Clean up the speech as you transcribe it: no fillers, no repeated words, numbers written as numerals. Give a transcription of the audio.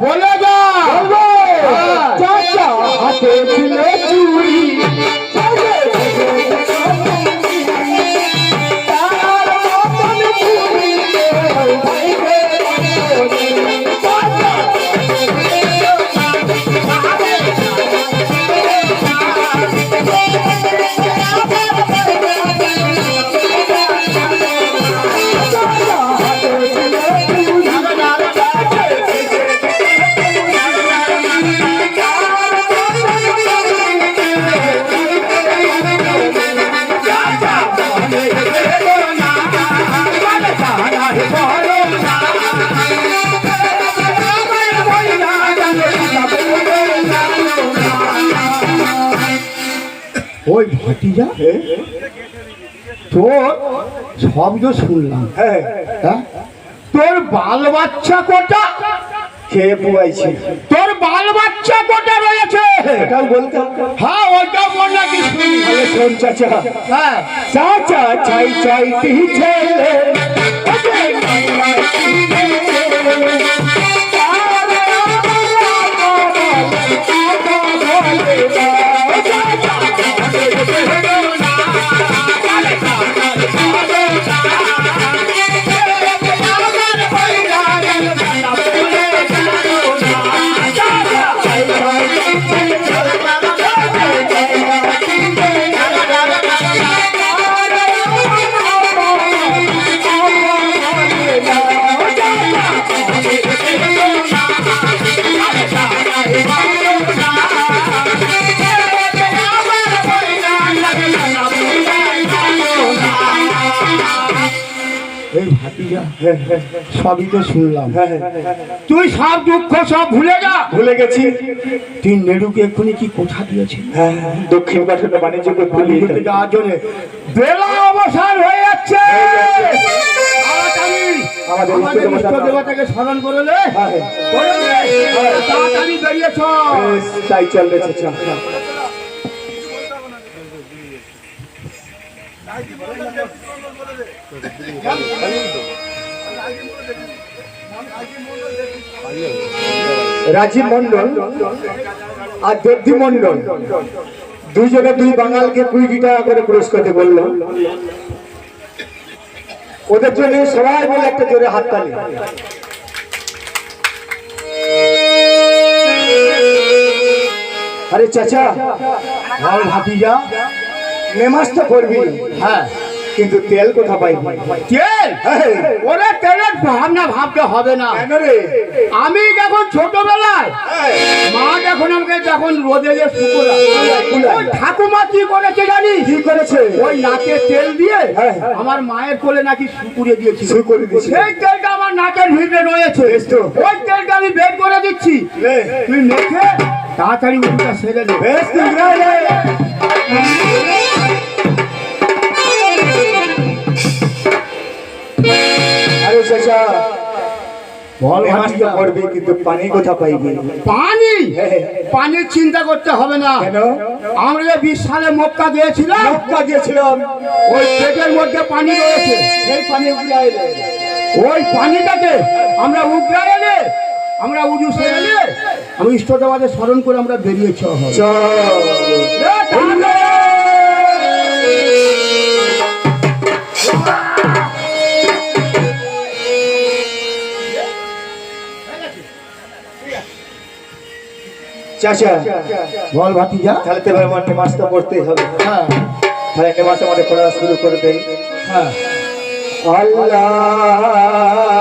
বলে যা চাচা হাতে ছিল চুরি ওই ভাটিজা তোর শব্দ শুনলাম। হ্যাঁ তোর বাল বাচ্চা কটা খেয়ে পুয়াইছে? তোর বাল বাচ্চা কটা রয়েছে এটাও বলতে? হ্যাঁ ওইটাও বল নাকি শুনি। শোন চাচা, হ্যাঁ চাচা চাই চাই ছেলে সবই তো শুনলাম। তুই সব দুঃখ সব ভুলে যা। ভুলে গেছি। তুই নেড়ুকে এক্ষুনি কি কোথা দিয়েছিস? দক্ষিণ পাঠাতে বাণিজ্য করতে যাওয়ার জন্য বেলা অবসান হয়ে যাচ্ছে। আমাদের ইষ্ট দেবতাকে স্মরণ করে নে। তাড়াতাড়ি বেরিয়েছ। তাই চলবে চাচা। রাজীব মন্ডল আর দেবদী মন্ডল দুইজনে দুই বাঙালকে 20 টাকা করে পুরস্কার বলল। ওদের জন্য সবাই মিলে একটা জোরে হাততালি। আরে চাচা বল ভাতিজা, নেমাজ তো করবি, হ্যাঁ কিন্তু তেল কোথা পাইবি? তেল? ওরে তেলের ভাবনা ভাবতে হবে না। কেন রে? আমি যখন ছোটবেলায় মা যখন আমাকে যখন রোদে যে ঠাকুমা কি করেছে জানিস? কি করেছে? ওই নাকে তেল দিয়ে আমার মায়ের কোলে নাকি শুকুরে দিয়েছিল। সেই তেলটা আমার নাকের ভিতরে রয়েছে। ওই তেলটা আমি বের করে দিচ্ছি, তুই মেখে তাড়াতাড়ি উঠটা সেরে দে। আরে চাচা বল করবি, কিন্তু পানি কোথা পাইবি? পানি? পানির চিন্তা করতে হবে না। আমরা যে 20 সালে মক্কা গিয়েছিলাম, ওই পেটের মধ্যে পানি রয়েছে। সেই পানি উগড়ায় এলে, ওই পানিটাকে আমরা উগড়ায় এলে, আমরা উজু সেরে এলে, আমি ইষ্ট দেবতাকে স্মরণ করে আমরা বেরিয়েছি। চাচা বল ভাতিজা, তাহলে তো এবার নেমাজটা পড়তেই হবে। হ্যাঁ তাহলে নেমাজটা পড়া শুরু করে দেই। হ্যাঁ। আল্লাহ